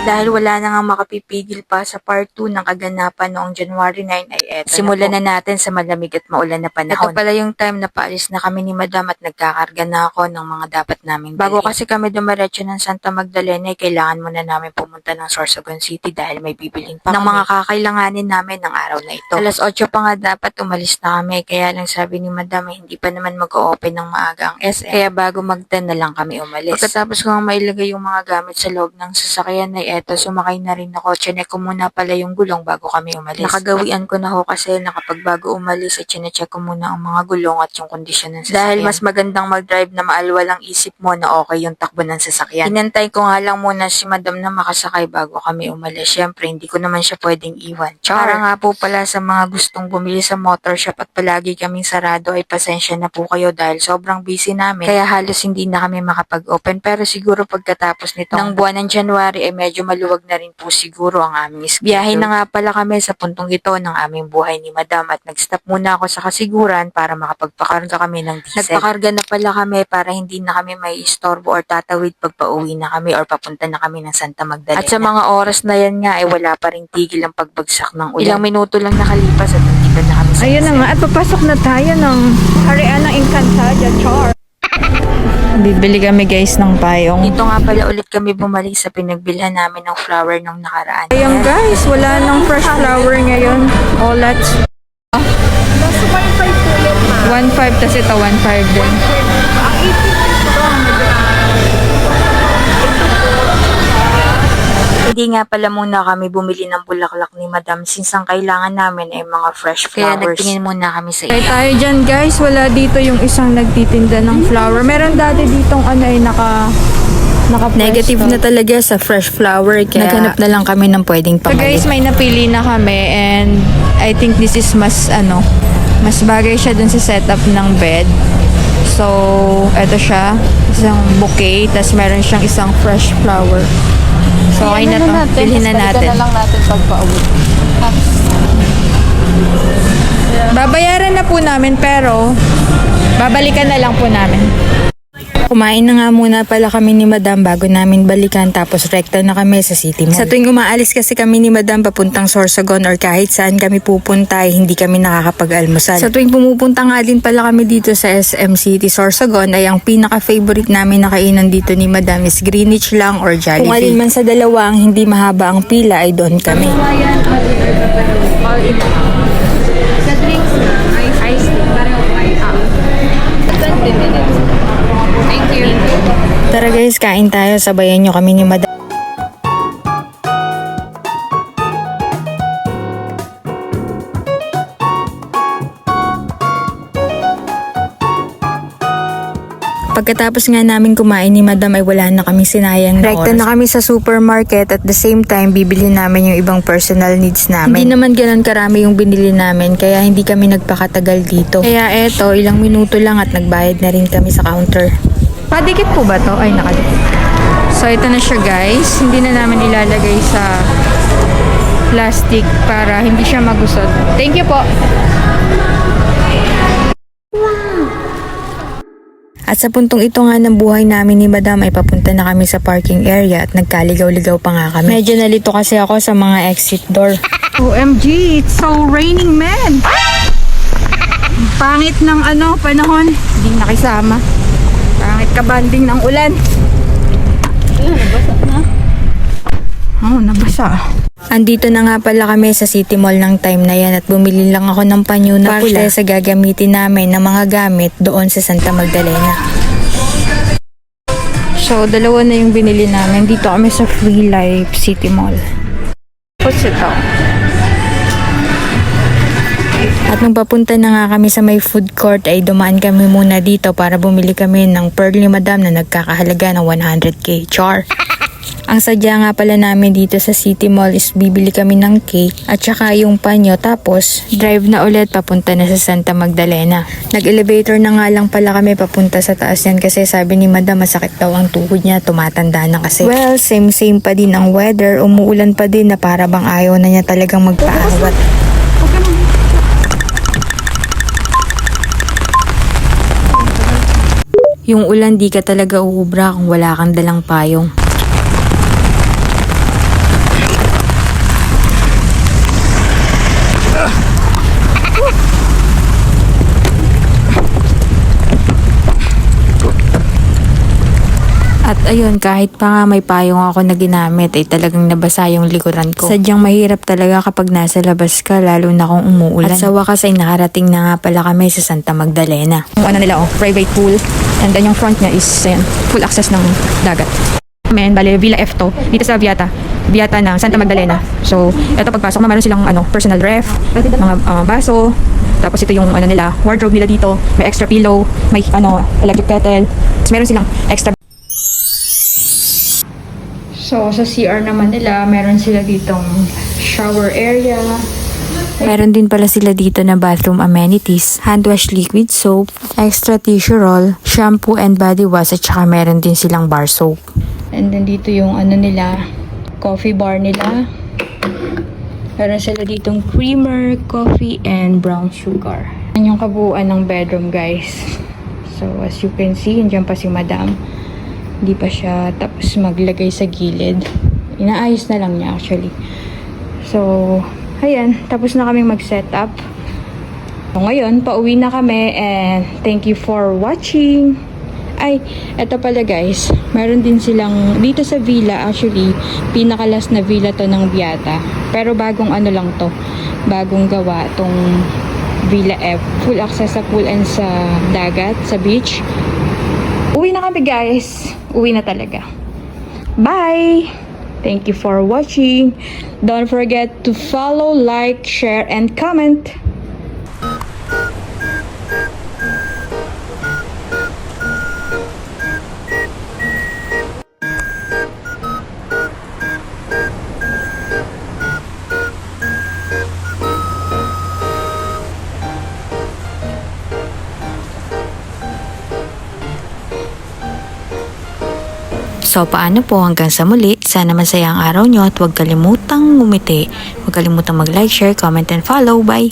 Dahil wala na nga makapipigil pa sa part 2 ng kaganapan noong January 9 ay eto. Simulan na natin sa malamig at maulan na panahon. Ito pala yung time na paalis na kami ni Madam at nagkakarga na ako ng mga dapat naming bago kasi kami dumiretso ng Santa Magdalena ay kailangan muna namin pumunta ng Sorsogon City dahil may bibilhin pa ng mga kakailanganin namin ng araw na ito. Alas 8 pa nga dapat umalis na kami kaya lang sabi ni Madam ay hindi pa naman mag-o-open ng maaga ang SM kaya bago mag-10 na lang kami umalis. Pagkatapos ko nga mailagay yung mga gamit sa loob ng sasakyan ay eto, sumakay na rin ako. Chinek ko muna pala yung gulong bago kami umalis. Nakagawian ko na ho kasi nakapag bago umalis at chinecheck ko muna ang mga gulong at yung kondisyon ng sasakyan. Dahil mas magandang mag-drive na maalwal ang isip mo na okay yung takbo ng sasakyan. Hinantay ko nga lang muna si Madam na makasakay bago kami umalis. Syempre, hindi ko naman siya pwedeng iwan. Para nga po pala sa mga gustong bumili sa motor shop at palagi kaming sarado ay pasensya na po kayo dahil sobrang busy namin. Kaya halos hindi na kami makapag-open. Pero siguro pagkatapos nito ng buwan ng January ay medyo maluwag na rin po siguro ang aming schedule. Biyahe na nga pala kami sa puntong ito ng aming buhay ni Madam at nag-stop muna ako sa kasiguran para makapagpakarga kami ng diesel. Nagpakarga na pala kami para hindi na kami may istorbo or tatawid pag pauwi na kami or papunta na kami ng Santa Magdalena. At sa mga oras na yan nga ay wala pa rin tigil ang pagbagsak ng ulan. Ilang minuto lang nakalipas at nandito na kami sa Ayun na nga, at papasok na tayo ng Harian ng Encantadia, char. Bibili kami guys ng payong. Dito nga pala ulit kami bumalik sa pinagbilhan namin ng flower nung nakaraan. Ayun guys, wala nang fresh flower ngayon. All that's 1.5 tas ito 1.5 din. Hindi nga pala muna kami bumili ng bulaklak ni Madam since ang kailangan namin ay mga fresh flowers. Kaya nagtingin muna kami sa Kaya tayo dyan guys, wala dito yung isang nagtitinda ng flower. Meron dati ditong ano ay naka negative na talaga sa fresh flower kaya naghanap na lang kami ng pwedeng So pamalit. guys, may napili na kami and I think this is mas bagay siya dun sa setup ng bed. So, eto siya, isang bouquet, tas meron siyang isang fresh flower. So, okay na to. Bilhin na natin. na lang natin pagpa-uwi. Babayaran na po namin pero babalikan na lang po namin. Kumain na nga muna pala kami ni Madam bago namin balikan tapos rekta na kami sa City Mall. Sa tuwing umaalis kasi kami ni Madam papuntang Sorsogon or kahit saan kami pupunta ay hindi kami nakakapag-almusal. Sa tuwing pumupunta nga din pala kami dito sa SM City Sorsogon ay ang pinaka-favorite namin na kainan dito ni Madam is Greenwich lang or Jollibee. Kung alin man sa dalawa ang hindi mahaba ang pila ay doon kami. Sa drinks na, ice tea, pareho ay 20 minutes. Thank you. Tara guys, kain tayo. Sabayan nyo kami ni Madam. Pagkatapos nga namin kumain ni Madam ay wala na kami sinayang na oras. Rekta na kami sa supermarket at the same time bibili namin yung ibang personal needs namin. Hindi naman ganun karami yung binili namin kaya hindi kami nagpakatagal dito. Kaya eto, ilang minuto lang at nagbayad na rin kami sa counter. Padikit po ba to? Ay, nakadikit. So, ito na siya guys. Hindi na namin ilalagay sa plastic para hindi siya magusot. Thank you po. At sa puntong ito nga ng buhay namin ni Madam ay papunta na kami sa parking area at nagkaligaw-ligaw pa nga kami. Medyo nalito kasi ako sa mga exit door. OMG, it's so raining, man! Pangit ng panahon. Hindi nakisama. Pangit kabanding ng ulan. Nabasa na. Oh, nabasa. Andito na nga pala kami sa City Mall ng time na yan at bumili lang ako ng panyo na pula sa gagamitin namin ng mga gamit doon sa Santa Magdalena. So, dalawa na yung binili namin. Dito kami sa Free Life City Mall. What's ito? At nung papunta na nga kami sa may food court ay dumaan kami muna dito para bumili kami ng pearl ni Madam na nagkakahalaga ng 100k. Char! Ang sadya nga pala namin dito sa City Mall is bibili kami ng cake at saka yung panyo tapos drive na ulit papunta na sa Santa Magdalena. Nag-elevator na nga lang pala kami papunta sa taas yan kasi sabi ni Madam masakit daw ang tuhod niya, tumatanda na kasi. Well, same pa din ang weather, umuulan pa din na para bang ayaw na niya talagang magpaawat. Yung ulan di ka talaga uubra kung wala kang dalang payong. At ayun, kahit pa nga may payong ako na ginamit, ay talagang nabasa yung likuran ko. Sadyang mahirap talaga kapag nasa labas ka, lalo na kung umuulan. At sa wakas ay nakarating na nga pala kami sa Santa Magdalena. Yung ano nila, private pool. And then yung front niya is ayan, full access ng dagat. Bale, Villa F to, dito sa Viata ng Santa Magdalena. So, ito pagpasok na meron silang personal ref, mga baso, tapos ito yung nila, wardrobe nila dito, may extra pillow, may electric kettle, tapos meron silang extra. So, sa CR naman nila, meron sila ditong shower area. Meron din pala sila dito na bathroom amenities, hand wash liquid soap, extra tissue roll, shampoo and body wash at saka meron din silang bar soap. And then dito yung nila, coffee bar nila. Meron sila ditong creamer, coffee, and brown sugar. Yan yung kabuuan ng bedroom, guys. So, as you can see, andyan pa si Madam. Hindi pa siya tapos maglagay sa gilid. Inaayos na lang niya actually. So, ayan. Tapos na kaming mag-set up. So, ngayon, pauwi na kami and thank you for watching. Ay, eto pala guys. Meron din silang, dito sa villa actually, pinakalas na villa to ng Viata. Pero bagong lang to. Bagong gawa tong Villa F. Full access sa pool and sa dagat, sa beach. Uwi na kami guys. Uwi na talaga. Bye! Thank you for watching. Don't forget to follow, like, share, and comment. So paano po, hanggang sa muli, sana masaya ang araw nyo at huwag kalimutang ngumiti, huwag kalimutang mag-like, share, comment, and follow. Bye!